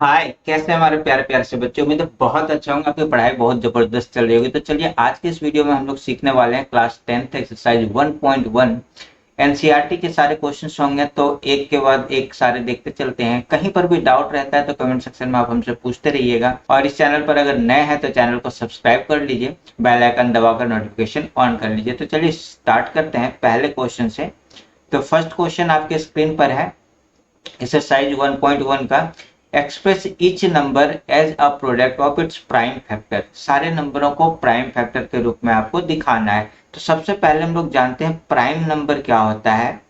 हाय, कैसे हैं हमारे प्यारे प्यारे से बच्चे। उम्मीद है बहुत अच्छा होंगे, आपकी पढ़ाई बहुत जबरदस्त चल रही होगी। तो चलिए आज के इस वीडियो में हम लोग सीखने वाले हैं क्लास 10th एक्सरसाइज 1.1। एनसीईआरटी के सारे क्वेश्चंस होंगे, तो एक के बाद एक सारे देखते चलते हैं। कहीं पर भी डाउट रहता है तो कमेंट सेक्शन में आप हमसे पूछते रहिएगा, और इस चैनल पर अगर नए हैं तो चैनल को सब्सक्राइब कर लीजिए, बेल आइकन दबाकर नोटिफिकेशन ऑन कर लीजिए। तो चलिए स्टार्ट करते हैं पहले क्वेश्चन से। तो फर्स्ट क्वेश्चन आपके स्क्रीन पर है एक्सरसाइज 1.1 का। Express each number as a product of its prime factor. सारे नंबरों को प्राइम फैक्टर के रूप में आपको दिखाना है। तो सबसे पहले हम लोग जानते हैं प्राइम नंबर क्या होता है।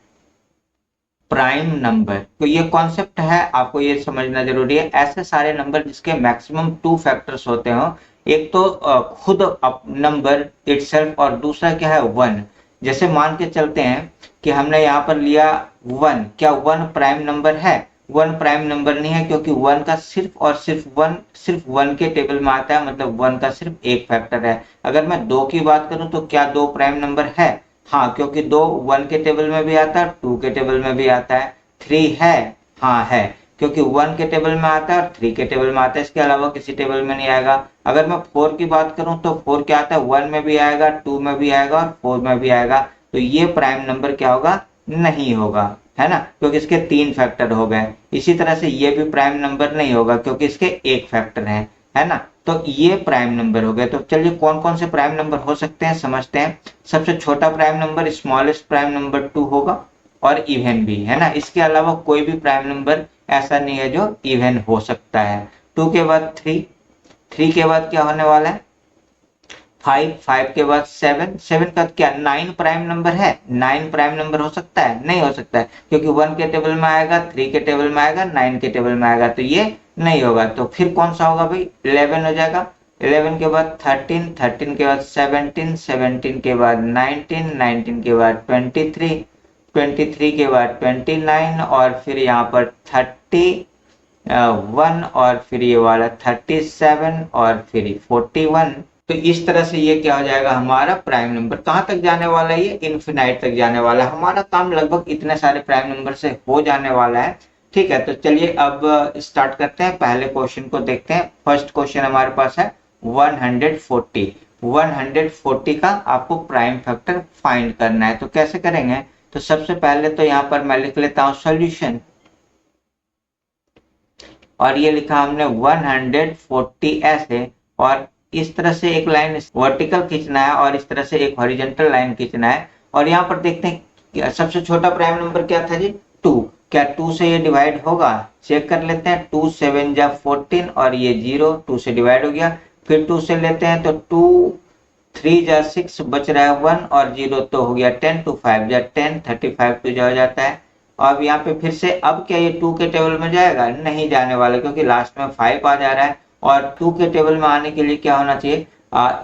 प्राइम नंबर, तो ये कॉन्सेप्ट है, आपको ये समझना जरूरी है। ऐसे सारे नंबर जिसके मैक्सिमम टू फैक्टर्स होते हो। एक तो खुद नंबर इटसेल्फ, और दूसरा क्या है, वन। जैसे मान के चलते हैं कि हमने यहाँ पर लिया वन। क्या वन प्राइम नंबर है? वन प्राइम नंबर नहीं है, क्योंकि वन का सिर्फ वन के टेबल में आता है, मतलब वन का सिर्फ एक फैक्टर है। अगर मैं दो की बात करूं तो क्या दो प्राइम नंबर है? हाँ, क्योंकि दो वन के टेबल में भी आता है, टू के टेबल में भी आता है। थ्री है? हाँ है, क्योंकि वन के टेबल में आता है और थ्री के टेबल में आता है, इसके अलावा किसी टेबल में नहीं आएगा। अगर मैं फोर की बात करूं तो फोर क्या आता है, वन में भी आएगा, टू में भी आएगा और फोर में भी आएगा। तो ये प्राइम नंबर क्या होगा? नहीं होगा, है ना, क्योंकि इसके तीन फैक्टर हो गए। इसी तरह से ये भी प्राइम नंबर नहीं होगा, क्योंकि इसके एक फैक्टर है ना। तो ये प्राइम नंबर हो गए। तो चलिए कौन कौन से प्राइम नंबर हो सकते हैं समझते हैं। सबसे छोटा prime number, smallest prime number, two होगा, और इवन भी, है ना। इसके अलावा कोई भी प्राइम नंबर ऐसा नहीं है जो इवन हो सकता है। टू के बाद थ्री, थ्री के बाद क्या होने वाला है, फाइव, फाइव के बाद सेवन, सेवन का क्या नाइन प्राइम नंबर है? नाइन प्राइम नंबर हो सकता है? नहीं हो सकता है, क्योंकि वन के टेबल में आएगा, थ्री के टेबल में आएगा, नाइन के टेबल में आएगा, तो ये नहीं होगा। तो फिर कौन सा होगा भाई? इलेवन हो जाएगा। इलेवन के बाद थर्टीन, थर्टीन के बाद सेवनटीन, सेवनटीन के बाद नाइनटीन, नाइनटीन के बाद ट्वेंटी थ्री, ट्वेंटी थ्री के बाद ट्वेंटी नाइन, और फिर यहाँ पर थर्टी वन, और फिर ये वाला 37, और फिर 41। तो इस तरह से ये क्या हो जाएगा, हमारा प्राइम नंबर कहाँ तक जाने वाला है? ये इन्फिनाइट तक जाने वाला है। हमारा काम लगभग इतने सारे प्राइम नंबर से हो जाने वाला है। ठीक है, तो चलिए अब स्टार्ट करते हैं, पहले क्वेश्चन को देखते हैं। फर्स्ट क्वेश्चन हमारे पास है 140। 140 का आपको प्राइम फैक्टर फाइंड करना है। तो कैसे करेंगे? तो सबसे पहले तो यहाँ पर मैं लिख लेता हूँ सॉल्यूशन, और ये लिखा हमने 140 ऐसे, और इस तरह से एक लाइन वर्टिकल खींचना है, और इस तरह से एक हॉरिजॉन्टल लाइन खींचना है। और यहाँ पर देखते हैं सबसे छोटा प्राइम नंबर क्या था जी? टू। क्या टू से ये डिवाइड होगा? चेक कर लेते हैं। टू सेवन जा 14, और ये जीरो, टू से डिवाइड हो गया। फिर टू से लेते हैं तो टू थ्री जा 6, बच रहा है वन, और जीरो तो हो गया 10, टू फाइव जा 10, 35 टू जा हो जाता है। अब यहाँ पे फिर से, अब क्या ये टू के टेबल में जाएगा? नहीं जाने वाला, क्योंकि लास्ट में फाइव आ जा रहा है। और टू के टेबल में आने के लिए क्या होना चाहिए,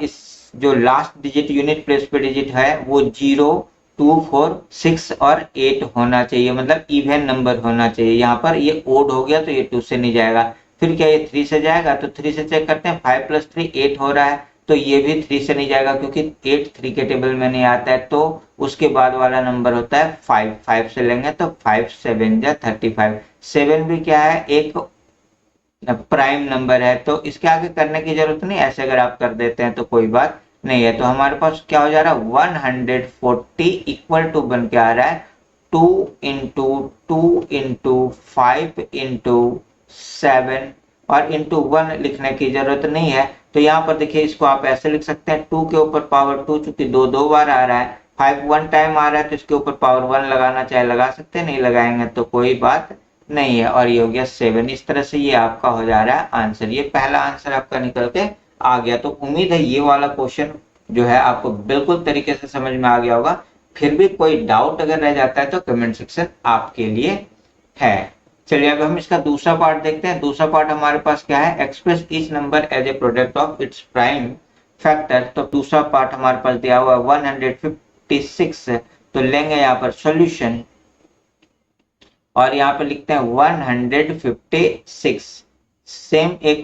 इस जो लास्ट डिजिट यूनिट प्लेस पे डिजिट है वो जीरो, टू, फोर, सिक्स और एट होना चाहिए, मतलब इवन नंबर होना चाहिए। यहाँ पर ये ओड हो गया तो ये टू से नहीं जाएगा। फिर क्या ये थ्री से जाएगा? तो थ्री से चेक करते हैं, फाइव प्लस थ्री 8 हो रहा है, तो ये भी थ्री से नहीं जाएगा, क्योंकि एट थ्री के टेबल में नहीं आता है। तो उसके बाद वाला नंबर होता है फाइव, फाइव से लेंगे तो फाइव सेवन जा 35। सेवन भी क्या है, एक प्राइम नंबर है, तो इसके आगे करने की जरूरत नहीं, ऐसे अगर आप कर देते हैं तो कोई बात नहीं है। तो हमारे पास क्या हो जा रहा है, 140 इक्वल टू बन के आ रहा है two into five into seven, और इंटू वन लिखने की जरूरत नहीं है। तो यहाँ पर देखिए, इसको आप ऐसे लिख सकते हैं, टू के ऊपर पावर टू, चूंकि दो दो बार आ रहा है, फाइव वन टाइम आ रहा है, तो इसके ऊपर पावर वन लगाना चाहे लगा सकते हैं, नहीं लगाएंगे तो कोई बात नहीं है। और ये हो गया सेवन। इस तरह से ये आपका हो जा रहा है आंसर। ये पहला आंसर आपका निकल के आ गया। तो उम्मीद है ये वाला क्वेश्चन जो है आपको बिल्कुल तरीके से समझ में आ गया होगा। फिर भी कोई डाउट अगर रह जाता है तो कमेंट सेक्शन आपके लिए है। चलिए अब हम इसका दूसरा पार्ट देखते हैं। दूसरा पार्ट हमारे पास क्या है, express each number as a product of its prime factor. तो दूसरा पार्ट हमारे पास दिया हुआ है 156। तो लेंगे यहाँ पर सॉल्यूशन, और यहाँ पे लिखते हैं 156। सेम एक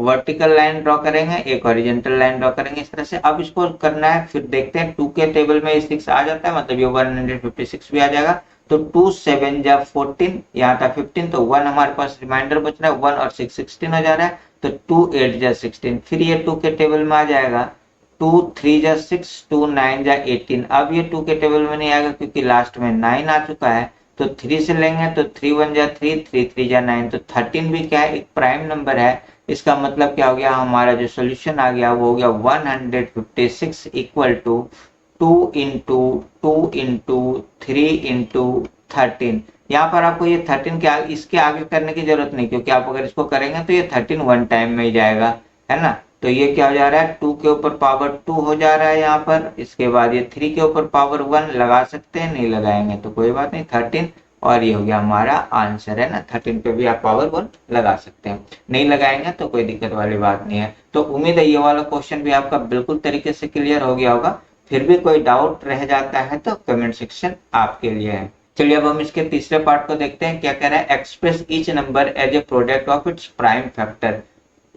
वर्टिकल लाइन ड्रॉ करेंगे, एक हॉरिजॉन्टल लाइन ड्रॉ करेंगे, इस तरह से। अब इसको करना है, फिर देखते हैं टू के टेबल में 6 आ जाता है, मतलब ये 156 भी आ जाएगा। तो 2 7 जा 14, यहाँ था 15, तो 1 हमारे पास रिमाइंडर बच रहा है, 1 और 6 16 हो जा रहा है, तो 2 8 जा 16, फिर ये 2 के टेबल में आ जाएगा, 2 3 जा 6, 2 9 जा 18। अब ये 2 के टेबल में नहीं आएगा क्योंकि लास्ट में 9 आ चुका है, तो 3 से लेंगे तो 3 1 जा 3, 3 3 जा 9, तो 13 भी क्या है, एक प्राइम नंबर है। इसका मतलब क्या हो गया, हमारा जो सोल्यूशन आ गया वो हो गया 156 equal to 2 into 2 into 3 into 13। यहाँ पर आपको ये 13 के आगे, इसके आगे करने की जरूरत नहीं, क्योंकि आप अगर इसको करेंगे तो ये 13 वन टाइम में ही जाएगा, है ना। तो ये क्या हो जा रहा है, 2 के ऊपर पावर 2 हो जा रहा है यहाँ पर। इसके बाद ये 3 के ऊपर पावर 1 लगा सकते हैं, नहीं लगाएंगे तो कोई बात नहीं, 13, और ये हो गया हमारा आंसर, है ना। 13 पे भी आप पावर 1 लगा सकते हैं, नहीं लगाएंगे तो कोई दिक्कत वाली बात नहीं है। तो उम्मीद है ये वाला क्वेश्चन भी आपका बिल्कुल तरीके से क्लियर हो गया होगा। फिर भी कोई डाउट रह जाता है तो कमेंट सेक्शन आपके लिए है। चलिए अब हम इसके तीसरे पार्ट को देखते हैं, क्या कह रहा है, express each number as a product of its prime factor.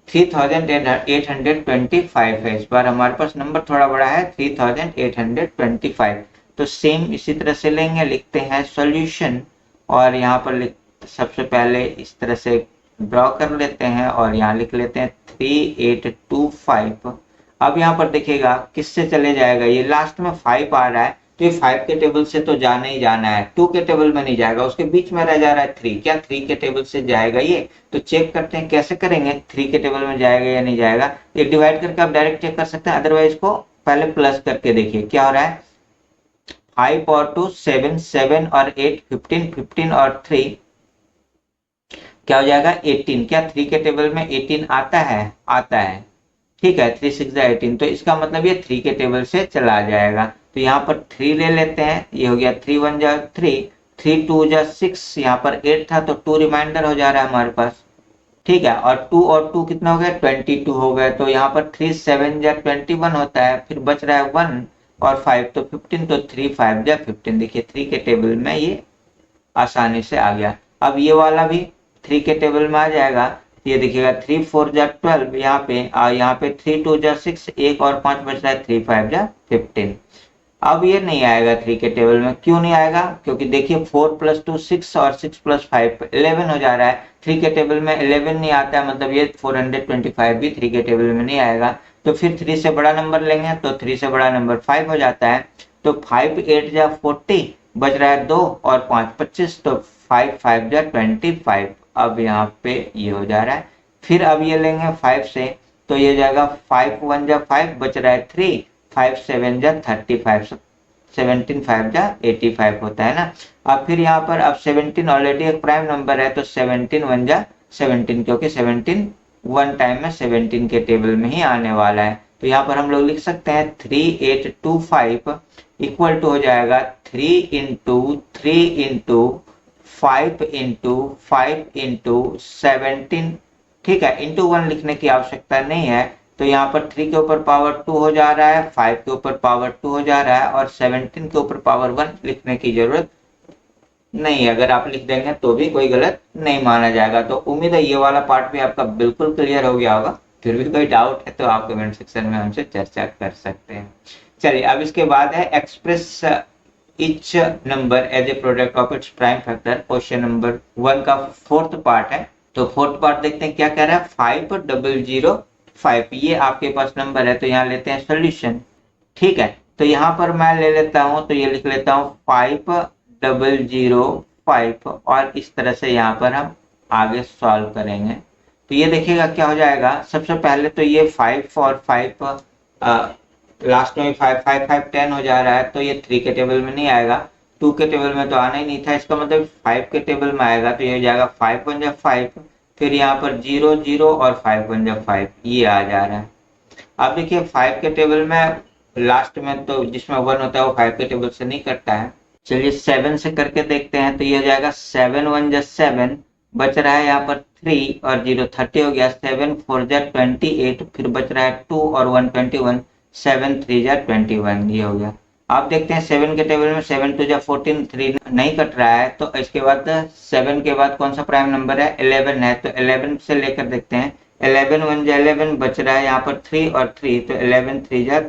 3825 है, इस बार हमारे पास नंबर थोड़ा बड़ा है, 3825। तो सेम इसी तरह से लेंगे, लिखते हैं सॉल्यूशन, और यहाँ पर सबसे पहले इस तरह से ड्रॉ कर लेते हैं और यहाँ लिख लेते हैं 3825। अब यहाँ पर देखिएगा किससे चले जाएगा, ये लास्ट में 5 आ रहा है, तो ये 5 के टेबल से तो जाना ही जाना है, 2 के टेबल में नहीं जाएगा, उसके बीच में रह जा रहा है 3, क्या 3 के टेबल से जाएगा ये, तो चेक करते हैं कैसे करेंगे, 3 के टेबल में जाएगा या नहीं जाएगा। एक डिवाइड करके आप डायरेक्ट चेक कर सकते हैं, अदरवाइज को पहले प्लस करके देखिए क्या हो रहा है। 5 और 2 7, 7 और 8 15, 15 और 3 क्या हो जाएगा 18, क्या 3 के टेबल में 18 आता है, आता है, ठीक है, 3 6 18, तो इसका मतलब ये 3 के टेबल से चला जाएगा। तो यहाँ पर 3 ले लेते हैं, ये हो गया 3 1 जा 3, 3 2 जा 6, यहाँ पर 8 था तो 2 रिमाइंडर हो जा रहा है हमारे पास, ठीक है, और 2 और 2 कितना हो गया 22 हो गया, तो यहाँ पर 3 7 जा 21 होता है, फिर बच रहा है 1 और 5 तो 15, तो 3 5 जा 15, देखिए 3 के टेबल में ये आसानी से आ गया। अब ये वाला भी 3 के टेबल में आ जाएगा, ये देखिएगा 3 4 जा 12, यहाँ पे 3 2 जा 6, 1 और 5 बच रहा है, 3 5 जा 15। अब ये नहीं आएगा 3 के टेबल में, क्यों नहीं आएगा, क्योंकि देखिए 4 + 2 6 और 6 + 5 11 हो जा रहा है, 3 के टेबल में 11 नहीं आता है, मतलब ये 425 भी 3 के टेबल में नहीं आएगा। तो फिर 3 से बड़ा नंबर लेंगे, तो 3 से बड़ा नंबर 5 हो जाता है, तो 5 8 जा 40, बच रहा है 2 और 5 25, तो 5 5 जा 25। अब यहाँ पे ये हो जा रहा है, फिर अब ये लेंगे 5 से, तो ये जाएगा 5 1 जा 5, बच रहा है 3, 5 7 जा 35, 17 5 जा 85 होता है ना। अब फिर यहाँ पर अब 17 ऑलरेडी एक प्राइम नंबर है, तो 17 1 जा 17, क्योंकि 17 वन टाइम में 17 के टेबल में ही आने वाला है, तो यहाँ पर हम लोग लिख सकते हैं 3825 इक्वल टू हो जाएगा 3 इंटू 3 इंटू 5 इंटू 5 इंटू 17, ठीक है, इंटू 1 लिखने की आवश्यकता नहीं है। तो यहाँ पर 3 के ऊपर पावर 2 हो जा रहा है, 5 के ऊपर पावर 2 हो जा रहा है, और 17 के ऊपर पावर 1 लिखने की जरूरत नहीं, अगर आप लिख देंगे तो भी कोई गलत नहीं माना जाएगा। तो उम्मीद है ये वाला पार्ट भी आपका बिल्कुल क्लियर हो गया होगा। फिर भी कोई डाउट है तो आप कमेंट सेक्शन में हमसे चर्चा कर सकते हैं। चलिए अब इसके बाद है express each number as a product of its prime factor. Question number 1 का फोर्थ पार्ट है। तो फोर्थ पार्ट देखते हैं क्या कह रहा है, 5005, ये आपके पास नंबर है, तो यहाँ लेते हैं सोल्यूशन, ठीक है। तो यहाँ पर मैं ले लेता हूँ, तो ये लिख लेता हूँ 5005, और इस तरह से यहाँ पर हम आगे सॉल्व करेंगे। तो ये देखिएगा क्या हो जाएगा, सबसे पहले तो ये 5 और 5 लास्ट में 5 5 5 10 हो जा रहा है, तो ये 3 के टेबल में नहीं आएगा, 2 के टेबल में तो आना ही नहीं था, इसका मतलब 5 के टेबल में आएगा, तो ये हो जाएगा 5 1 जा 5, फिर यहाँ पर 0 0 और 5 1 जा 5, ये आ जा रहा है। अब देखिए 5 के टेबल में लास्ट में तो जिसमें 1 होता है वो 5 के टेबल से नहीं कटता है। चलिए 7 से करके देखते हैं, तो ये हो जाएगा 7 1 जा 7, बच रहा है यहाँ पर 3 और 0 30 हो गया, 7 4 जा 28, फिर बच रहा है 2 और 1 21, 7 3 जा 21, ये हो गया। आप देखते हैं 7 के टेबल में 7 2 जा 14, 3 नहीं कट रहा है, तो इसके बाद 7 के बाद कौन सा प्राइम नंबर है, 11 है, तो 11 से लेकर देखते हैं, 11 1 जा 11, बच रहा है यहाँ पर 3 और 3, तो 11 3 जा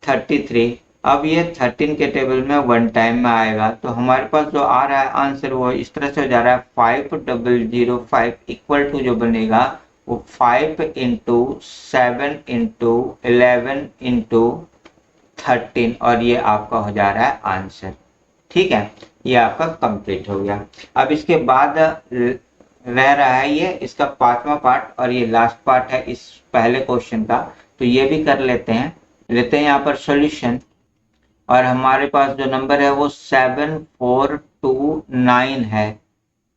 33, अब ये 13 के टेबल में वन टाइम में आएगा, तो हमारे पास जो आ रहा है आंसर वो इस तरह से हो जा रहा है 5005 इक्वल टू जो बनेगा वो 5 इंटू 7 इंटू 11 इंटू 13 और ये आपका हो जा रहा है आंसर। ठीक है, ये आपका कंप्लीट हो गया। अब इसके बाद रह रहा है ये इसका पांचवा पार्ट और ये लास्ट पार्ट है इस पहले क्वेश्चन का, तो ये भी कर लेते हैं यहाँ पर सॉल्यूशन। और हमारे पास जो नंबर है वो 7429 है।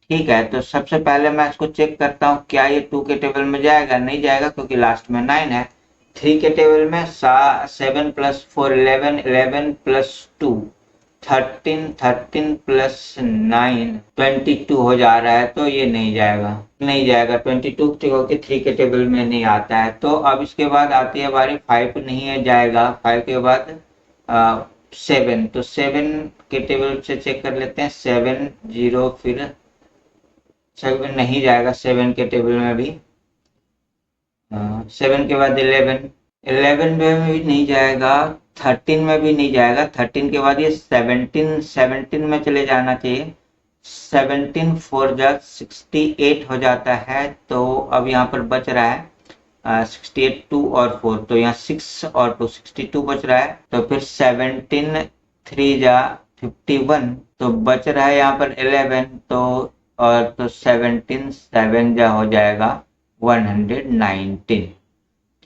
ठीक है, तो सबसे पहले मैं इसको चेक करता हूँ क्या ये 2 के टेबल में जाएगा, नहीं जाएगा क्योंकि लास्ट में 9 है। 3 के टेबल में 7 प्लस 4 11, 11 प्लस 2 13, 13 प्लस 9 22 हो जा रहा है, तो ये नहीं जाएगा 22 क्योंकि 3 के टेबल में नहीं आता है। तो अब इसके बाद आती है बारी 5 नहीं है जाएगा, 5 के बाद 7, तो 7 के टेबल से चेक कर लेते हैं 7 0 फिर 7 नहीं जाएगा 7 के टेबल में भी। 7 के बाद 11 में भी नहीं जाएगा, 13 में भी नहीं जाएगा, 13 के बाद ये 17 में चले जाना चाहिए। 17 4 जा 68 हो जाता है, तो अब यहाँ पर बच रहा है 68 2 और 4, तो यहाँ 6 और 2 62 बच रहा है। तो फिर 17 3 जा 51, तो बच रहा है यहाँ पर 11, तो और तो 17 7 जा हो जाएगा 119।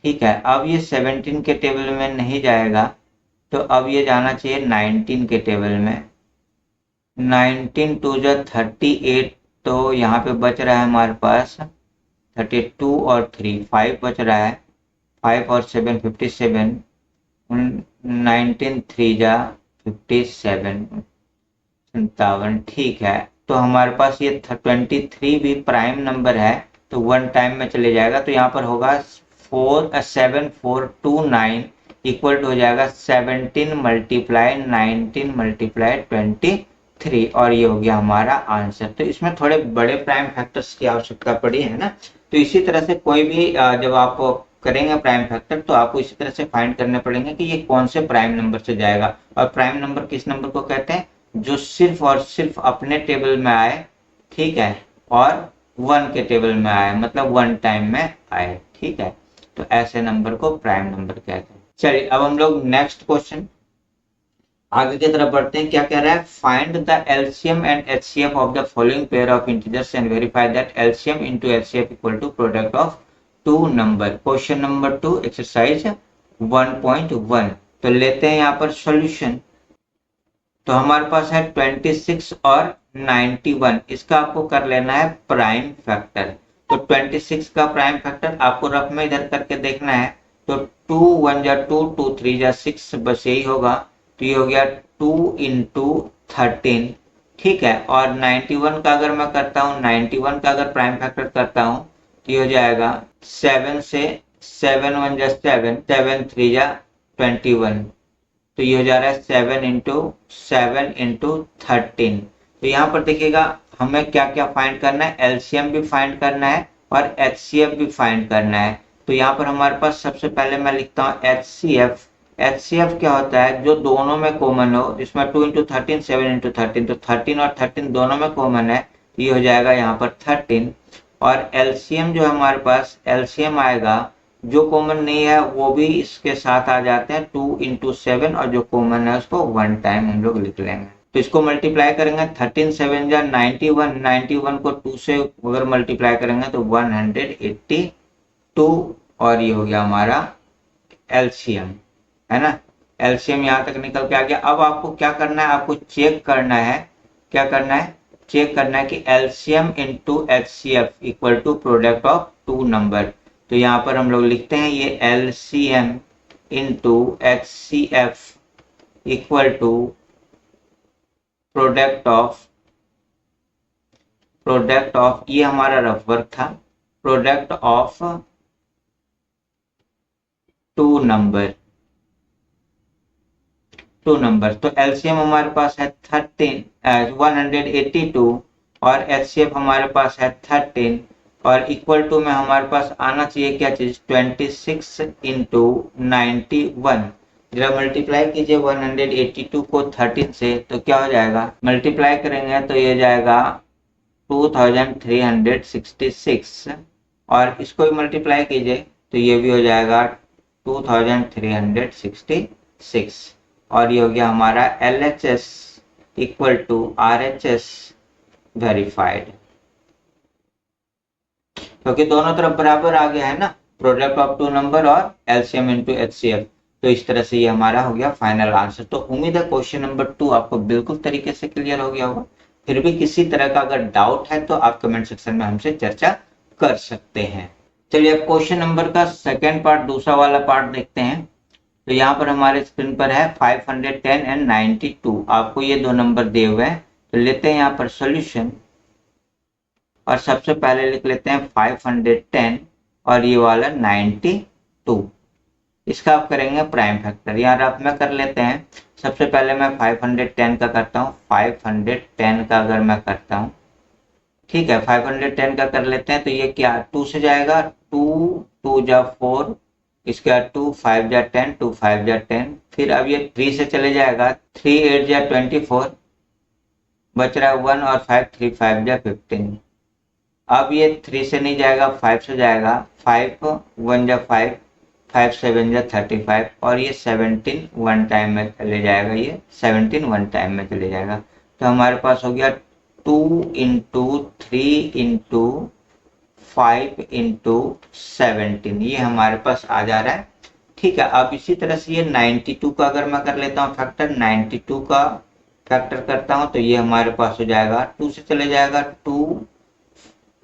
ठीक है, अब ये 17 के टेबल में नहीं जाएगा, तो अब ये जाना चाहिए 19 के टेबल में। 19 2 जा 38, तो यहाँ पे बच रहा है हमारे पास 32 और 3 5 बच रहा है, 5 और 7 57, 19 3 जा 57 57। ठीक है, तो हमारे पास ये 23 भी प्राइम नंबर है, तो वन टाइम में चले जाएगा, तो यहाँ पर होगा 7429 इक्वल टू हो जाएगा 17 मल्टीप्लाई 19 मल्टीप्लाई 23 और ये हो गया हमारा आंसर। तो इसमें थोड़े बड़े प्राइम फैक्टर्स की आवश्यकता पड़ी है ना, तो इसी तरह से कोई भी जब आप करेंगे प्राइम फैक्टर तो आपको इसी तरह से फाइंड करने पड़ेंगे कि ये कौन से प्राइम नंबर से जाएगा। और प्राइम नंबर किस नंबर को कहते हैं, जो सिर्फ और सिर्फ अपने टेबल में आए, ठीक है, और 1 के टेबल में आए, मतलब वन टाइम में आए। ठीक है, तो ऐसे नंबर को प्राइम नंबर कहते हैं। चलिए अब हम लोग नेक्स्ट क्वेश्चन आगे की तरफ बढ़ते हैं। क्या कह रहा है, find the LCM and HCF of the following pair of integers and verify that LCM into HCF equal to product of two number. Question number 2 exercise 1.1। तो लेते हैं यहाँ पर सॉल्यूशन। तो हमारे पास है 26 और 91, इसका आपको कर लेना है प्राइम फैक्टर। तो 26 का प्राइम फैक्टर आपको रफ में इधर करके देखना है, तो 2 1 जा 2 2 3 जा 6, बस यही होगा, तो ये हो गया 2 इंटू 13। ठीक है, और 91 का अगर मैं करता हूँ, 91 का अगर प्राइम फैक्टर करता हूँ तो ये हो जाएगा 7 से 7 1 जा 7 7 3 जा 21, तो ये हो जा रहा है 7 इंटू 13। तो यहाँ पर देखिएगा हमें क्या क्या फाइंड करना है, एलसीएम भी फाइंड करना है और एचसीएफ भी फाइंड करना है। तो यहाँ पर हमारे पास सबसे पहले मैं लिखता हूँ एचसीएफ। एचसीएफ क्या होता है, जो दोनों में कॉमन हो, जिसमें 2 इंटू 13 7 इंटू 13, तो 13 और 13 दोनों में कॉमन है, तो ये हो जाएगा यहाँ पर 13। और एलसीएम जो हमारे पास एलसीएम आएगा, जो कॉमन नहीं है वो भी इसके साथ आ जाते हैं, 2 इंटू 7, और जो कॉमन है उसको वन टाइम हम लोग लिख लेंगे। तो इसको मल्टीप्लाई करेंगे, 13 7 जा 91, 91 को 2 से अगर मल्टीप्लाई करेंगे तो 182, और ये हो गया हमारा एलसीएम, है ना। एलसीएम यहाँ तक निकल के आ गया। अब आपको क्या करना है, आपको चेक करना है, क्या करना है, चेक करना है कि LCM into HCF equal to product of two number. तो यहाँ पर हम लोग लिखते हैं ये LCM into HCF equal to product of ये हमारा रफ वर्क था, प्रोडक्ट ऑफ टू नंबर। तो एलसीएम हमारे पास है 182 और एचसीएफ हमारे पास है 13, और इक्वल टू में हमारे पास आना चाहिए क्या चीज, 26 इंटू 91। जरा मल्टीप्लाई कीजिए 182 को 13 से, तो क्या हो जाएगा, मल्टीप्लाई करेंगे तो ये जाएगा 2366, और इसको भी मल्टीप्लाई कीजिए तो ये भी हो जाएगा 2366, और ये हो गया हमारा LHS equal to RHS verified, क्योंकि दोनों तरफ बराबर आ गया है ना, प्रोडक्ट ऑफ टू नंबर और LCM इंटू HCF। तो इस तरह से ये हमारा हो गया फाइनल आंसर। तो उम्मीद है क्वेश्चन नंबर 2 आपको बिल्कुल तरीके से क्लियर हो गया होगा। फिर भी किसी तरह का अगर डाउट है तो आप कमेंट सेक्शन में हमसे चर्चा कर सकते हैं। चलिए अब क्वेश्चन नंबर का सेकेंड पार्ट, दूसरा वाला पार्ट देखते हैं। तो यहाँ पर हमारे स्क्रीन पर है 510 एंड 92। आपको ये दो नंबर दिए हुए हैं, तो लेते हैं यहाँ पर सोल्यूशन, और सबसे पहले लिख लेते हैं 510 और ये वाला 92। इसका आप करेंगे प्राइम फैक्टर, यहाँ रफ में कर लेते हैं। सबसे पहले मैं 510 का करता हूँ, 510 का अगर मैं करता हूँ, ठीक है, 510 का कर लेते हैं। तो ये क्या 2 से जाएगा, 2 जा 4, इसके बाद 2 5 जा 10, 2 5 जा 10, फिर अब ये 3 से चले जाएगा, 3 8 जा 24, बच रहा है 1 और 5, 3 5 जा 15। अब ये 3 से नहीं जाएगा, 5 से जाएगा, 5 1 जा 5, 5 7 जा 35, और ये 17 वन टाइम में चले जाएगा, ये 17 वन टाइम में चले जाएगा। तो हमारे पास हो गया 2 इंटू 3 इंटू 5 इंटू 17, ये हमारे पास आ जा रहा है। ठीक है, अब इसी तरह से ये 92 का अगर मैं कर लेता हूँ फैक्टर, 92 का फैक्टर करता हूँ, तो ये हमारे पास हो जाएगा, 2 से चले जाएगा, 2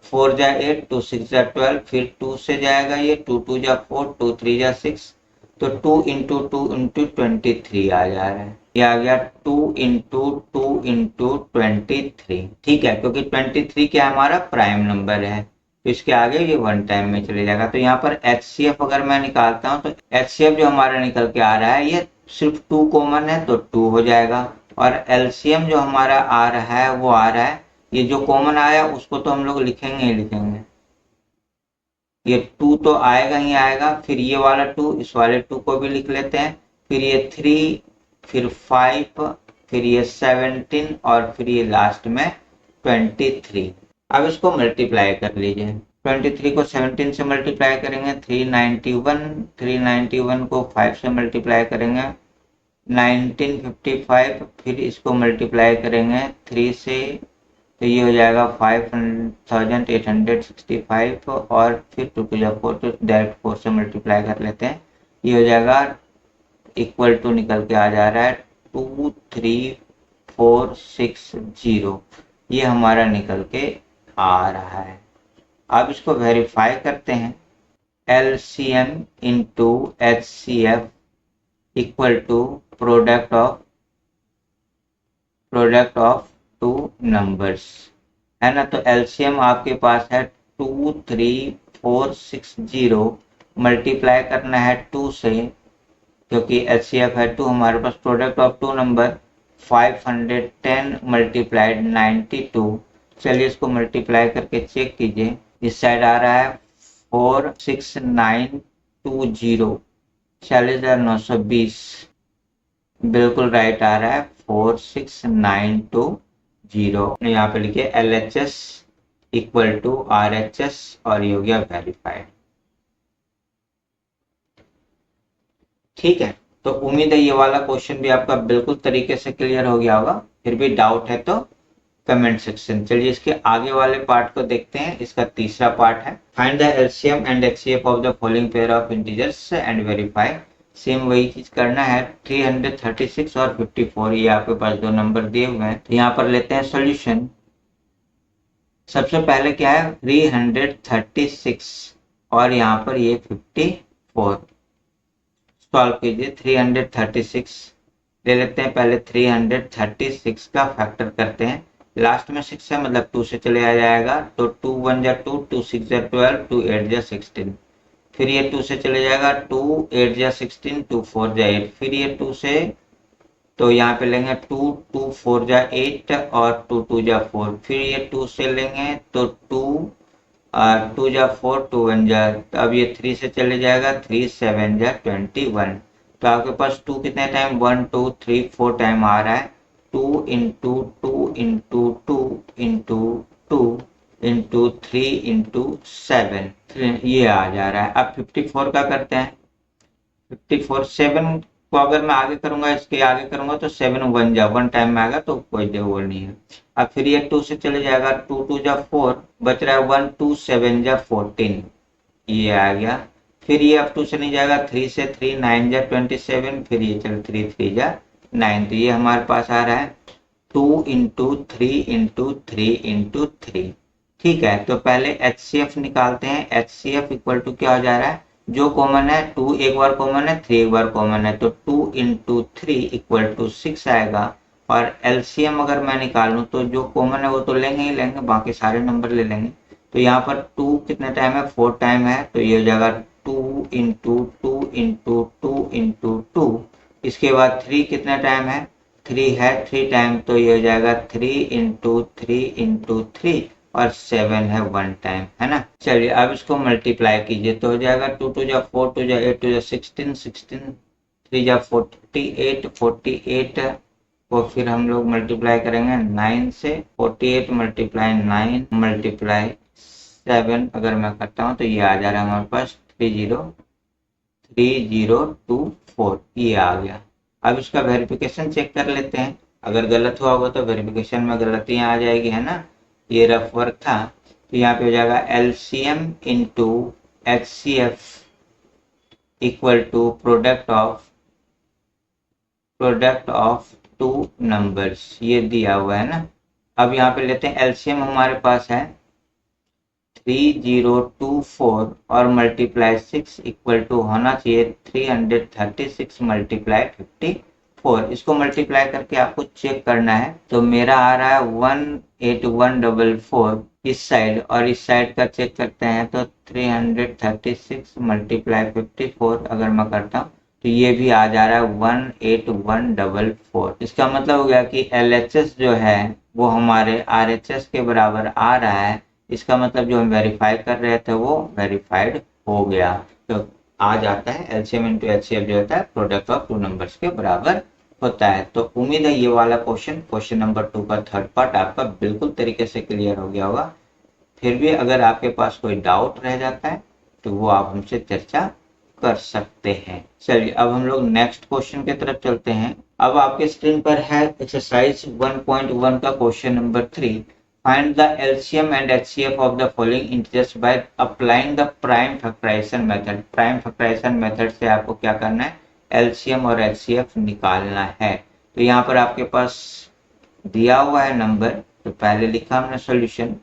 4 जा 8, 2 6 जा 12, फिर 2 से जाएगा ये, 2 2 जा 4, 2 3 जा 6, तो 2 इंटू 2 इंटू 23 आ जा रहा है। ये आ गया 2 इंटू 2 इंटू 23। ठीक है, क्योंकि 23 क्या हमारा प्राइम नंबर है, तो इसके आगे ये वन टाइम में चले जाएगा। तो यहाँ पर HCF अगर मैं निकालता हूँ, तो HCF जो हमारा निकल के आ रहा है, ये सिर्फ 2 कॉमन है तो 2 हो जाएगा, और LCM जो हमारा आ रहा है वो आ रहा है, ये जो कॉमन आया उसको तो हम लोग लिखेंगे ही लिखेंगे, ये 2 तो आएगा ही आएगा, फिर ये वाला 2, इस वाले 2 को भी लिख लेते हैं, फिर ये 3, फिर 5, फिर ये 17, और फिर ये लास्ट में 23। अब इसको मल्टीप्लाई कर लीजिए, 23 को 17 से मल्टीप्लाई करेंगे 391, 391 को 5 से मल्टीप्लाई करेंगे 1955, फिर इसको मल्टीप्लाई करेंगे 3 से, तो ये हो जाएगा 5865, और फिर 2 to the 4, तो डायरेक्ट 4 से मल्टीप्लाई कर लेते हैं, ये हो जाएगा इक्वल टू निकल के आ जा रहा है 23460, ये हमारा निकल के आ रहा है। अब इसको वेरीफाई करते हैं, LCM into HCF equal to product of two numbers, है ना। तो LCM आपके पास है 23460, मल्टीप्लाई करना है 2 से, क्योंकि HCF है 2 हमारे पास, product of two number 510 multiplied 92। चलिए इसको मल्टीप्लाई करके चेक कीजिए, इस साइड आ रहा है 46920, 40,920, बिल्कुल राइट आ रहा है 46920। यहाँ पे लिखिए LHS इक्वल टू RHS, और ये हो गया वेरीफाइड। ठीक है, तो उम्मीद है ये वाला क्वेश्चन भी आपका बिल्कुल तरीके से क्लियर हो गया होगा। फिर भी डाउट है तो कमेंट सेक्शन। चलिए इसके आगे वाले पार्ट को देखते हैं, इसका तीसरा पार्ट है find the LCM and HCF of the following pair of integers and verify. Same वही चीज करना है, 336 और 54, ये आपके पास दो नंबर दिए हुए हैं। तो यहाँ पर लेते हैं सॉल्यूशन। सबसे पहले क्या है 336 और यहाँ पर ये 54, सॉल्व कीजिए। 336 ले लेते हैं, पहले 336 का फैक्टर करते हैं, लास्ट में 6 है मतलब 2 से चले आ जाएगा, तो 2 1 जा 2, 2 6 जा 12, 2 8 जा 16, फिर ये 2 से चले जाएगा, 2 8 जा 16, 2 4 जा 8, फिर ये 2 से, तो यहाँ पे लेंगे 2 2 4 जा 8 और 2 2 जा 4, फिर ये 2 से लेंगे तो 2 2 जा 4, 2 1 जा, अब ये 3 से चले जाएगा, 3 7 जा 21, तो आपके पास 2 कितने टाइम 1 2 3 4 टाइम आ रहा है। 2 into 2 into 2 into 2 into 3 into 7 ये आ जा रहा है। अब 54 का करते हैं। 54 7 को अगर मैं आगे करूंगा, इसके आगे करूंगा तो 7 1 जा 1 टाइम में आएगा तो कोई वो नहीं है। अब फिर ये 2 से चले जाएगा, 2 2 जा 4 बच रहा है 1 2 7 जा 14 ये आ गया। फिर ये अब 2 से नहीं जाएगा, 3 से 3 9 जा 27 फिर ये चल 3 3 जा 9 तो ये हमारे पास आ रहा है 2 इंटू 3 इंटू 3 इंटू 3। ठीक है, तो पहले HCF निकालते हैं। HCF इक्वल टू क्या हो जा रहा है, जो कॉमन है 2 एक बार कॉमन है, 3 एक बार कॉमन है, तो 2 इंटू 3 इक्वल टू 6 आएगा। और LCM अगर मैं निकालूं तो जो कॉमन है वो तो लेंगे ही लेंगे, बाकी सारे नंबर ले लेंगे। तो यहाँ पर 2 कितने टाइम है 4 टाइम है, तो ये हो जाएगा 2 इंटू 2 इंटू 2 इंटू 2। इसके बाद 3 कितने टाइम है 3 है 3 टाइम, तो ये हो जाएगा 3 इंटू 3 इंटू 3 और 7 है 1 टाइम, है ना। चलिए अब इसको मल्टीप्लाई कीजिए तो हो जाएगा 2 2 जा 4 2 जा 8 2 जा 16 16 3 जा 48 48 को फिर हम लोग मल्टीप्लाई करेंगे 9 से। 48 मल्टीप्लाई 9 मल्टीप्लाई 7 अगर मैं करता हूँ तो ये आ जा रहा है हमारे पास 3024 ये आ गया। अब इसका वेरिफिकेशन चेक कर लेते हैं, अगर गलत हुआ होगा तो वेरिफिकेशन में गलतियां आ जाएगी, है ना। ये रफ वर्क था तो यहाँ पे हो जाएगा LCM into HCF equal to product of two numbers, ये दिया हुआ है ना। अब यहाँ पे लेते हैं LCM हमारे पास है 3024 और मल्टीप्लाई 6 इक्वल टू होना चाहिए 336 मल्टीप्लाई 54। इसको मल्टीप्लाई करके आपको चेक करना है, तो मेरा आ रहा है 18144 इस साइड, और इस साइड का चेक करते हैं तो 336 मल्टीप्लाई 54 अगर मैं करता हूँ तो ये भी आ जा रहा है 18144। इसका मतलब हो गया कि LHS जो है वो हमारे RHS के बराबर आ रहा है। इसका मतलब जो हम वेरीफाई कर रहे थे वो वेरीफाइड हो गया, तो आ जाता है LCM इंटू HCF जो होता है प्रोडक्ट ऑफ टू नंबर्स के बराबर होता है। तो उम्मीद है ये वाला क्वेश्चन नंबर 2 का थर्ड पार्ट आपका बिल्कुल तरीके से क्लियर हो गया होगा। फिर भी अगर आपके पास कोई डाउट रह जाता है तो वो आप हमसे चर्चा कर सकते हैं। चलिए अब हम लोग नेक्स्ट क्वेश्चन की तरफ चलते हैं। अब आपके स्क्रीन पर है एक्सरसाइज 1.1 का question number 3। Find the LCM and HCF of the following integers by applying the prime factorization method। prime factorization method से आपको क्या करना है, LCM और HCF निकालना है। तो यहाँ पर आपके पास दिया हुआ है नंबर, तो पहले लिखा हमने सॉल्यूशन।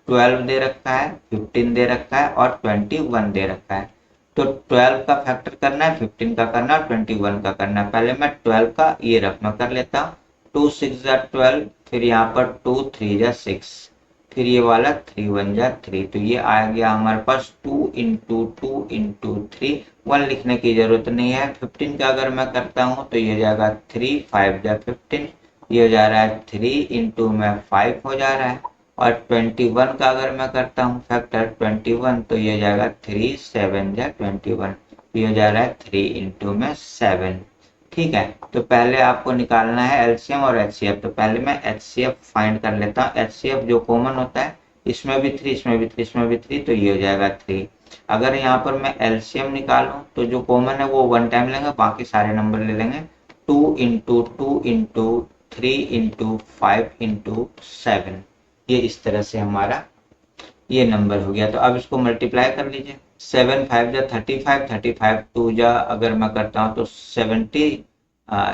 12 दे रखा है, 15 दे रखा है और 21 दे रखा है। तो 12 का फैक्टर करना है, 15 का करना है, 21 का करना है। पहले मैं 12 का ये रफ में कर लेता हूँ। 2 6 जा 12, फिर यहाँ पर 2 3 जा 6, फिर ये वाला 3 1 जा 3, तो ये आ गया हमारे पास 2 इंटू 2 इंटू 3। 1 लिखने की जरूरत नहीं है। 15 का अगर मैं करता हूँ तो ये जाएगा 3 5 जा 15, ये हो जा रहा है 3 इंटू में 5 हो जा रहा है। और 21 का अगर मैं करता हूँ फैक्टर 21 तो ये जाएगा 3 7 जा 21, ये हो जा रहा है 3 इंटू में 7। ठीक है, तो पहले आपको निकालना है LCM और HCF। तो पहले मैं HCF फाइंड कर लेता हूँ। HCF जो कॉमन होता है, इसमें भी 3 इसमें भी 3 इसमें भी 3, तो ये हो जाएगा 3। अगर यहाँ पर मैं LCM निकालूं तो जो कॉमन है वो 1 टाइम लेंगे, बाकी सारे नंबर ले लेंगे। 2 इंटू 2 इंटू 3 इंटू 5 इंटू 7, ये इस तरह से हमारा ये नंबर हो गया। तो अब इसको मल्टीप्लाई कर लीजिए। 7 5 जा 35, 35 2 जा अगर मैं करता हूँ तो 70,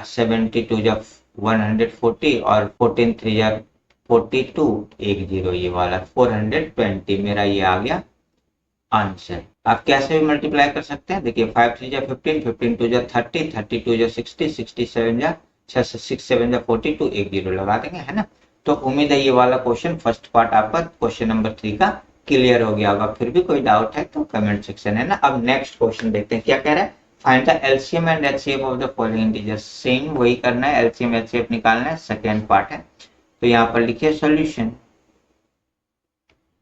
72 जा 140 और 14 3 जा 42 10, ये वाला 420 मेरा ये आ गया आंसर। आप कैसे भी मल्टीप्लाई कर सकते हैं, देखिए 5 3 जा 15, 15 2 जा 30, 32 जा 60, 67 जा 6 7 जा 42 10 लगा देंगे, है ना। तो उम्मीद है ये वाला क्वेश्चन फर्स्ट पार्ट आपका क्वेश्चन नंबर 3 का क्लियर हो गया होगा। फिर भी कोई डाउट है तो कमेंट सेक्शन है ना। अब नेक्स्ट क्वेश्चन देखते हैं क्या कह रहा है। Find the LCM and HCF of the following integers. Same वही करना है, LCM HCF निकालना है, सेकेंड पार्ट है। तो यहाँ पर लिखिए सॉल्यूशन,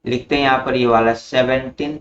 लिखते हैं यहाँ पर ये वाला 17,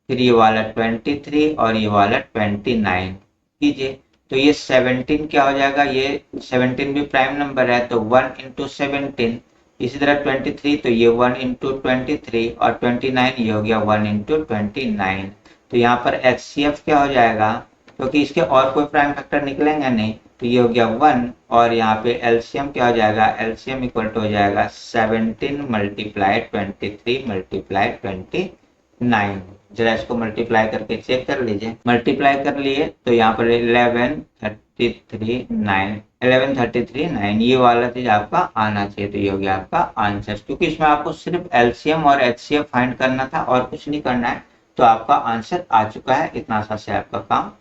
फिर ये वाला 23 और ये वाला 29 कीजिए। तो ये 17 क्या हो जाएगा, ये 17 भी प्राइम नंबर है तो 1 इंटू 17। इसी तरह 23 तो ये 1 इंटू 23 और 29 ये हो गया 1 इंटू 29। तो यहाँ पर HCF क्या हो जाएगा, क्योंकि इसके और कोई प्राइम फैक्टर निकलेंगे नहीं, तो ये हो गया 1 और यहाँ पे एलसीएम क्या हो जाएगा, एलसीएम इक्वल टू हो जाएगा 17 मल्टीप्लाई 23 मल्टीप्लाई 29। जरा इसको मल्टीप्लाई करके चेक कर लीजिए। मल्टीप्लाई कर लिए तो यहाँ पर 1133 9 ये वाला चीज आपका आना चाहिए। तो ये हो गया आपका आंसर, क्योंकि इसमें आपको सिर्फ एलसीएम और एचसीएफ फाइंड करना था और कुछ नहीं करना है। तो आपका आंसर आ चुका है, इतना आसान से आपका काम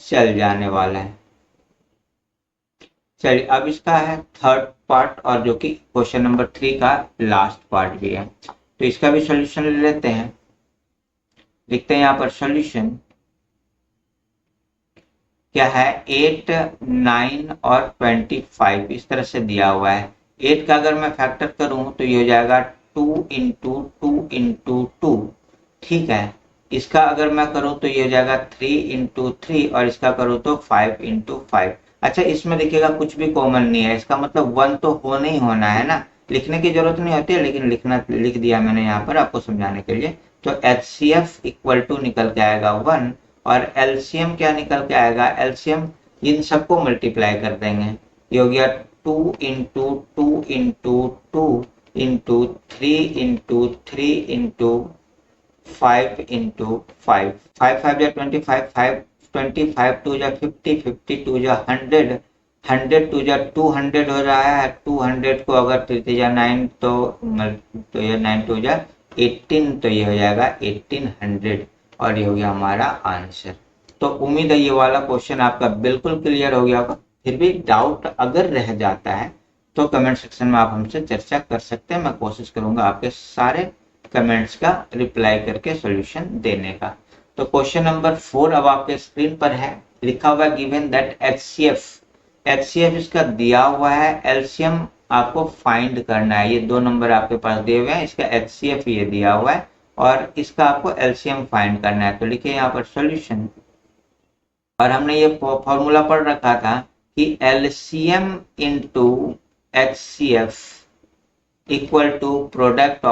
चल जाने वाला है। चलिए अब इसका है थर्ड पार्ट और जो कि क्वेश्चन नंबर 3 का लास्ट पार्ट भी है, तो इसका भी सॉल्यूशन ले लेते हैं। लिखते हैं यहाँ पर सॉल्यूशन क्या है, 8 9 और 25 इस तरह से दिया हुआ है। 8 का अगर मैं फैक्टर करूं तो ये हो जाएगा 2 इंटू 2 इंटू 2, ठीक है। इसका अगर मैं करूं तो ये हो जाएगा 3 इंटू 3 और इसका करूं तो 5 इंटू 5। अच्छा इसमें देखिएगा कुछ भी कॉमन नहीं है, इसका मतलब 1 तो होना ही होना है ना, लिखने की जरूरत नहीं होती है, लेकिन लिख दिया मैंने यहाँ पर आपको समझाने के लिए। तो HCF इक्वल टू निकल के आएगा 1 और LCM क्या निकल के आएगा, LCM इन सबको मल्टीप्लाई कर देंगे। ये हो गया 2 into 2 into 2 into 3 into 3 into 5 into 5, 5 5 जा 25, 5 25 2 जा 50, 50 2 जा 100, 100 2 जा 200 हो रहा है। 200 को अगर 3 जा 9 तो ये 9 2 जा 18, तो ये हो जाएगा 1800 और ये हो गया हमारा आंसर। तो उम्मीद है ये वाला क्वेश्चन आपका बिल्कुल क्लियर हो गया होगा। फिर भी डाउट अगर रह जाता है तो कमेंट सेक्शन में आप हमसे चर्चा कर सकते हैं, मैं कोशिश करूंगा आपके सारे कमेंट्स का रिप्लाई करके सॉल्यूशन देने का। तो क्वेश्चन नंबर 4 अब आपके स्क्रीन पर है, लिखा हुआ गिवन दैट HCF इसका दिया हुआ है, एलसीएम आपको फाइंड करना है। ये 2 नंबर आपके पास दिए हुए हैं, इसका HCF ये दिया हुआ है और इसका आपको एलसीएम फाइंड करना है। तो लिखिए यहाँ पर सॉल्यूशन, और हमने ये फॉर्मूला पढ़ रखा था कि LCM into HCF equal to product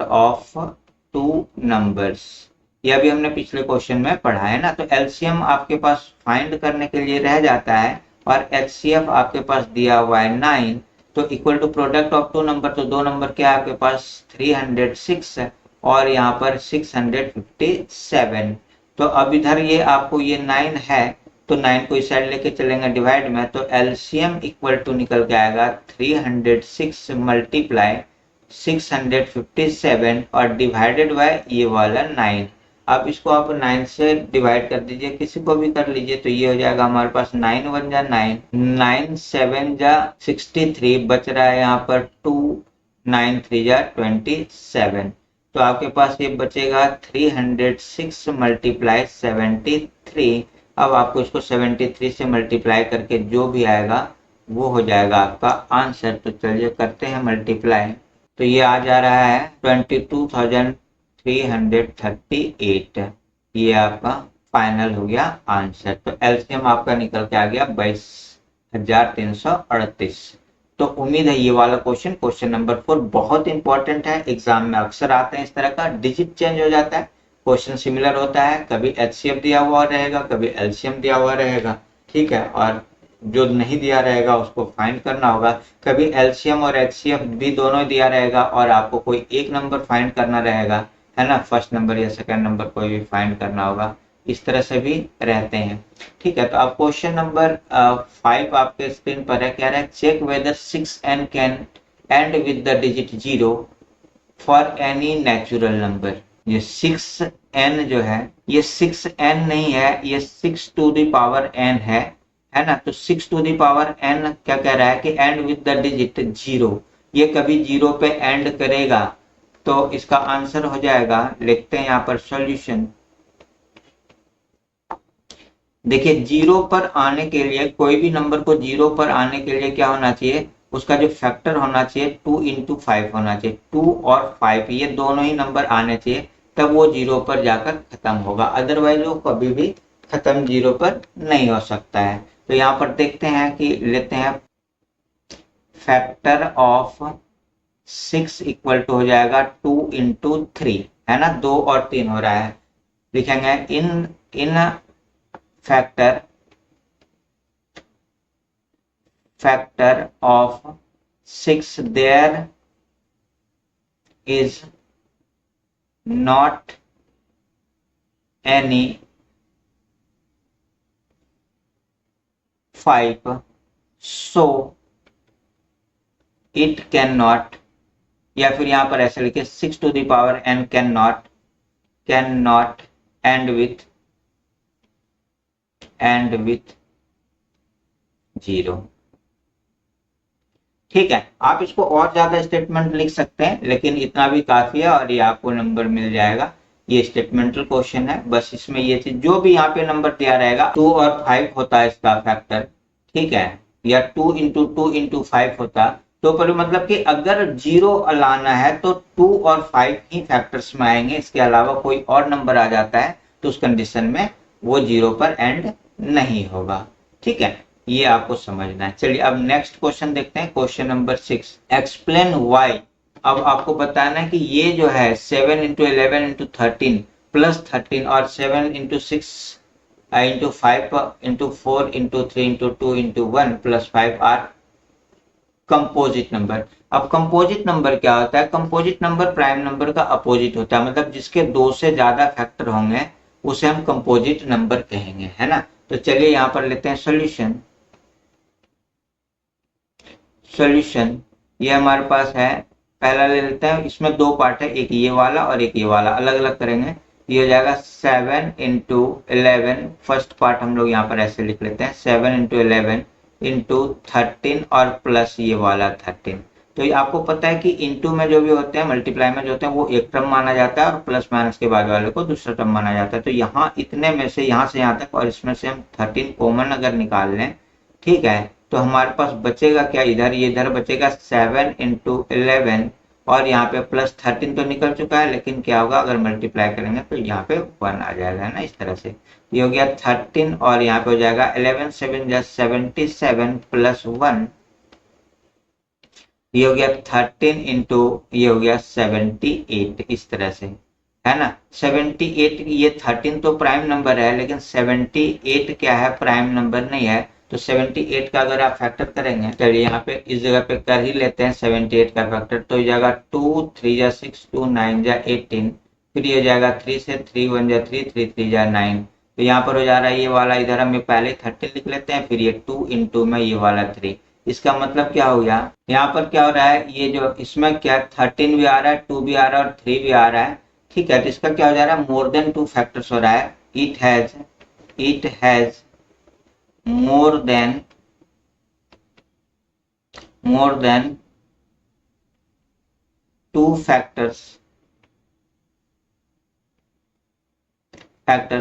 of 2 numbers. ये अभी हमने पिछले क्वेश्चन में पढ़ा है ना। तो एलसीएम आपके पास फाइंड करने के लिए रह जाता है और HCF आपके पास दिया हुआ है 9, तो equal to product of 2 number, तो 2 नंबर क्या है आपके पास 306 है और यहाँ पर 657। तो अब इधर ये आपको ये 9 है तो 9 को इस साइड लेके चलेंगे डिवाइड में, तो एलसीएम इक्वल टू निकल के आएगा 306 मल्टीप्लाई 657 और डिवाइडेड बाय ये वाला 9। अब इसको आप 9 से डिवाइड कर दीजिए, किसी को भी कर लीजिए, तो ये हो जाएगा हमारे पास 9 1 जा 9, 9 7 जा 63, बच रहा है यहाँ पर 2, 9 3 जा 27। तो आपके पास ये बचेगा 306 मल्टीप्लाई 73। अब आपको इसको 73 से मल्टीप्लाई करके जो भी आएगा वो हो जाएगा आपका आंसर। तो चलिए करते हैं मल्टीप्लाई, तो ये आ जा रहा है 22,338, ये आपका फाइनल हो गया आंसर। तो एलसीएम आपका निकल के आ गया 22,338। तो उम्मीद है ये वाला क्वेश्चन नंबर 4 बहुत इंपॉर्टेंट है, एग्जाम में अक्सर आते हैं इस तरह का, डिजिट चेंज हो जाता है, क्वेश्चन सिमिलर होता है, कभी HCF दिया हुआ रहेगा कभी LCM दिया हुआ रहेगा, ठीक है, और जो नहीं दिया रहेगा उसको फाइंड करना होगा। कभी LCM और HCF भी दोनों दिया रहेगा और आपको कोई एक नंबर फाइंड करना रहेगा, है ना, फर्स्ट नंबर या सेकंड नंबर कोई भी फाइंड करना होगा, इस तरह से भी रहते हैं, ठीक है। तो अब क्वेश्चन नंबर 5 आपके स्क्रीन पर है, कह रहा है check whether 6n can end with the digit 0 for any natural number. ये 6n जो है ये 6n नहीं है, ये 6 टू द पावर n है ना। तो 6 टू द पावर n क्या कह रहा है कि एंड विद द डिजिट 0, ये कभी 0 पे एंड करेगा, तो इसका आंसर हो जाएगा, लिखते हैं यहाँ पर सॉल्यूशन। देखिए 0 पर आने के लिए, कोई भी नंबर को 0 पर आने के लिए क्या होना चाहिए, उसका जो फैक्टर होना चाहिए 2 इंटू 5 होना चाहिए। 2 और 5 ये दोनों ही नंबर आने चाहिए, तब वो 0 पर जाकर खत्म होगा, अदरवाइज वो कभी भी खत्म जीरो पर नहीं हो सकता है। तो यहाँ पर देखते हैं कि लेते हैं फैक्टर ऑफ 6 इक्वल टू हो जाएगा 2 इंटू 3, है ना, 2 और 3 हो रहा है। लिखेंगे in factor of 6 there is not any 5, so it cannot, या फिर यहां पर ऐसे लिखे 6 to the power n cannot end with 0। ठीक है, आप इसको और ज्यादा स्टेटमेंट लिख सकते हैं, लेकिन इतना भी काफी है और ये आपको नंबर मिल जाएगा। ये स्टेटमेंटल क्वेश्चन है, बस इसमें ये चीज जो भी यहाँ पे नंबर दिया रहेगा 2 और 5 होता है इसका फैक्टर, ठीक है, या 2 इंटू 2 इंटू 5 होता। तो पर मतलब कि अगर 0 लाना है तो 2 और 5 ही फैक्टर्स में आएंगे, इसके अलावा कोई और नंबर आ जाता है तो उस कंडीशन में वो 0 पर एंड नहीं होगा। ठीक है, ये आपको समझना है। चलिए अब नेक्स्ट क्वेश्चन देखते हैं, क्वेश्चन नंबर 6, एक्सप्लेन वाई। अब आपको बताना है कि ये जो है 7 इंटू 11 इंटू 13 प्लस 13 और 7 into 6 into 5 into 4 into 3 into 2 into 1 plus 5 are composite number. अब कंपोजिट नंबर क्या होता है? कंपोजिट नंबर प्राइम नंबर का अपोजिट होता है, मतलब जिसके 2 से ज्यादा फैक्टर होंगे उसे हम कंपोजिट नंबर कहेंगे, है ना। तो चलिए यहाँ पर लेते हैं सॉल्यूशन। ये हमारे पास है, पहला ले लेते हैं, इसमें 2 पार्ट है, एक ये वाला और एक ये वाला, अलग अलग करेंगे। ये हो जाएगा 7 इंटू 11, फर्स्ट पार्ट हम लोग यहाँ पर ऐसे लिख लेते हैं 7 इंटू 11 इंटू 13 और प्लस ये वाला 13। तो ये आपको पता है कि इंटू में जो भी होते हैं, मल्टीप्लाई में जो होते हैं वो एक टर्म माना जाता है और प्लस माइनस के बाद वाले को दूसरा टर्म माना जाता है। तो यहाँ इतने में से यहाँ तक और इसमें से हम 13 कॉमन अगर निकाल लें, ठीक है, तो हमारे पास बचेगा क्या, इधर ये इधर बचेगा 7 इंटू 11 और यहाँ पे प्लस 13 तो निकल चुका है, लेकिन क्या होगा अगर मल्टीप्लाई करेंगे तो यहाँ पे 1 आ जाएगा, है ना, इस तरह से। ये हो गया 13 और यहाँ पे हो जाएगा 11 7 जा 77 प्लस 1, ये हो गया 13 इंटू ये हो गया 78, इस तरह से, है ना। 78, ये 13 तो प्राइम नंबर है, लेकिन 78 क्या है, प्राइम नंबर नहीं है। तो 78 का अगर आप फैक्टर करेंगे, चलिए यहाँ पे इस जगह पे कर ही लेते हैं 78 का फैक्टर। तो ये जाएगा 2 3 जा 6 2 9 जा 18, फिर ये जाएगा 3 से 3 1 जा 3 3 3 जा 9। तो यहाँ पर हो जा रहा है ये वाला, इधर हम पहले 13 लिख लेते हैं, फिर ये 2 इंटू में ये वाला 3। इसका मतलब क्या हो गया, यहाँ पर क्या हो रहा है, ये जो इसमें क्या 13 भी आ रहा है, 2 भी आ रहा है और 3 भी आ रहा है, ठीक है। तो इसका क्या हो जा रहा है, मोर देन 2 फैक्टर्स हो रहा है। It has more than 2 factors,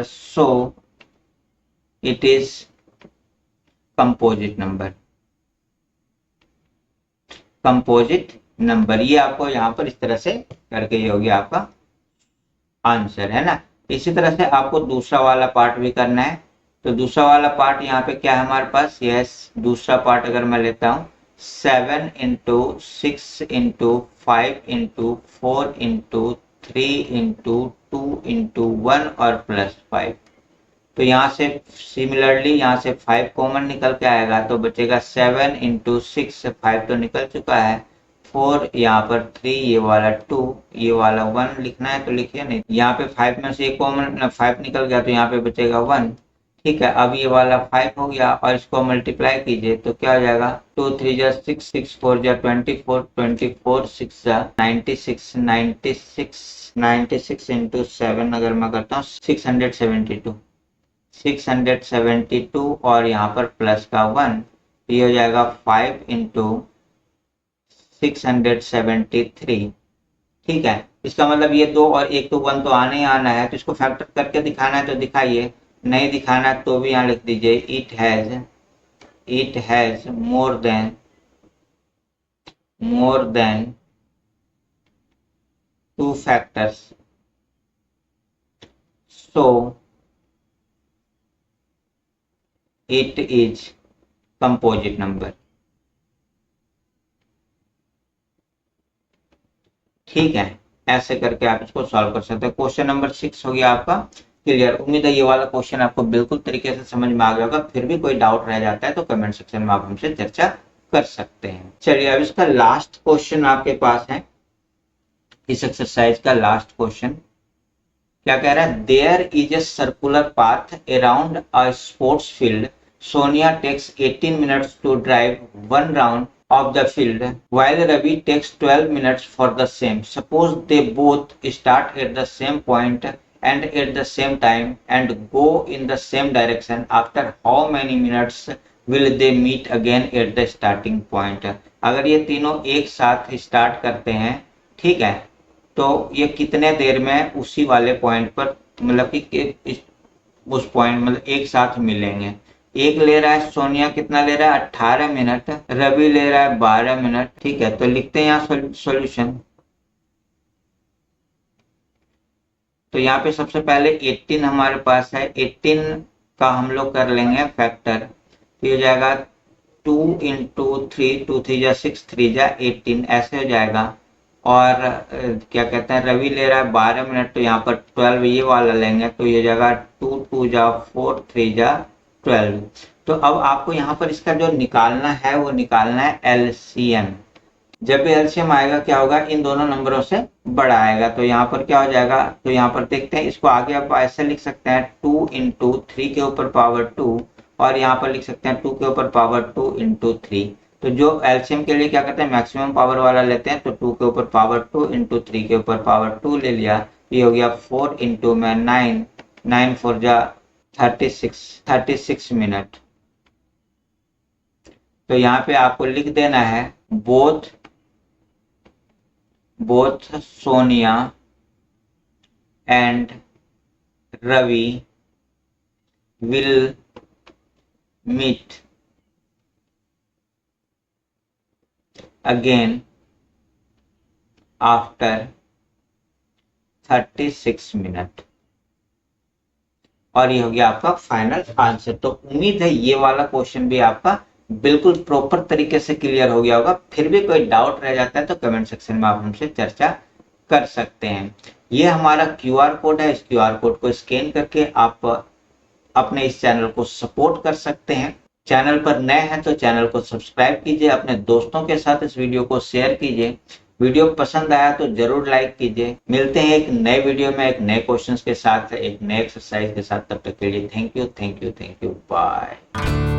so it is composite number। ये आपको यहाँ पर इस तरह से करके ये हो गया आपका आंसर, है ना। इसी तरह से आपको दूसरा वाला पार्ट भी करना है। तो दूसरा वाला पार्ट यहाँ पे क्या है हमारे पास, यस, दूसरा पार्ट अगर मैं लेता हूँ 7 into 6 into 5 into 4 into 3 into 2 into 1 और प्लस 5। तो यहाँ से सिमिलरली यहाँ से 5 कॉमन निकल के आएगा, तो बचेगा 7 इंटू 6, 5 तो निकल चुका है, 4 यहाँ पर 3, ये वाला 2, ये वाला 1 लिखना है तो लिखिए, नहीं यहाँ पे 5 में से एक कॉमन 5 निकल गया तो यहाँ पे बचेगा 1, ठीक है। अब ये वाला 5 हो गया और इसको मल्टीप्लाई कीजिए तो क्या हो जाएगा, 2 3 जा 6 6 4 जा 24 24 6 जा 96 96 इंटू 7 अगर मैं करता हूँ 672 और यहाँ पर प्लस का 1, ये हो जाएगा 5 इंटू 673, ठीक है। इसका मतलब ये 2 और 1 तो 1 तो आने ही आना है, तो इसको फैक्टर करके दिखाना है तो दिखाइए, नहीं दिखाना है तो भी यहाँ लिख दीजिए it has more than 2 factors, so it is composite number. ठीक है, ऐसे करके आप इसको सॉल्व कर सकते हैं। क्वेश्चन नंबर 6 हो गया आपका क्लियर। उम्मीद है ये वाला क्वेश्चन आपको बिल्कुल तरीके से समझ में आ गया होगा। फिर भी कोई डाउट रह जाता है तो कमेंट सेक्शन में आप हमसे चर्चा कर सकते हैं। चलिए अब इसका लास्ट क्वेश्चन आपके पास है, इस एक्सरसाइज का लास्ट क्वेश्चन क्या कह रहा है, there is a circular path around a sports field, Sonia takes 18 minutes to drive 1 round of the field while Ravi takes 12 minutes for the same. Suppose they both start at the same point and at the same time and go in the same direction. After how many minutes will they meet again at the starting point? अगर ये तीनों एक साथ start करते हैं, ठीक है, तो ये कितने देर में उसी वाले पॉइंट पर मतलब कि उस पॉइंट मतलब एक साथ मिलेंगे। एक ले रहा है सोनिया, कितना ले रहा है 18 मिनट, रवि ले रहा है 12 मिनट। ठीक है, तो लिखते हैं यहाँ सॉल्यूशन। तो यहाँ पे सबसे पहले 18 हमारे पास है, 18 का हम लोग कर लेंगे फैक्टर, तो ये जाएगा 2 × 3, 2 3 जा 6, 3 जा 18, ऐसे हो जाएगा। और क्या कहते हैं, रवि ले रहा है 12 मिनट, तो यहाँ पर 12 ये वाला लेंगे, तो ये जाएगा 2 2 जा 4, 3 जा 12। तो अब आपको यहाँ पर इसका जो निकालना है वो निकालना है एलसीएम। जब भी एलसीएम आएगा क्या होगा, इन दोनों नंबरों से बड़ा आएगा। तो यहाँ पर क्या हो जाएगा, तो यहाँ पर देखते हैं, इसको आगे आप ऐसे लिख सकते हैं 2 × 3 के ऊपर पावर 2, और यहाँ पर लिख सकते हैं 2 के ऊपर पावर 2 × 3। तो जो एलसीएम के लिए क्या करते हैं, मैक्सिमम पावर वाला लेते हैं, तो 2 के ऊपर पावर 2 × 3 के ऊपर पावर 2 ले लिया। ये हो गया 4 × 9, 9 4 जा 36 मिनट। तो यहाँ पे आपको लिख देना है both Sonia and Ravi will meet again after 36 minute. और ये हो गया आपका फाइनल आंसर। तो उम्मीद है ये वाला क्वेश्चन भी आपका बिल्कुल प्रॉपर तरीके से क्लियर हो गया होगा। फिर भी कोई डाउट रह जाता है तो कमेंट सेक्शन में आप हमसे चर्चा कर सकते हैं। ये हमारा क्यूआर कोड है, इस क्यूआर कोड को स्कैन करके आप अपने इस चैनल को सपोर्ट कर सकते हैं। चैनल पर नए हैं तो चैनल को सब्सक्राइब कीजिए, अपने दोस्तों के साथ इस वीडियो को शेयर कीजिए। वीडियो पसंद आया तो जरूर लाइक कीजिए। मिलते हैं एक नए वीडियो में एक नए क्वेश्चंस के साथ, एक नए एक्सरसाइज के साथ। तब तक के लिए थैंक यू, बाय।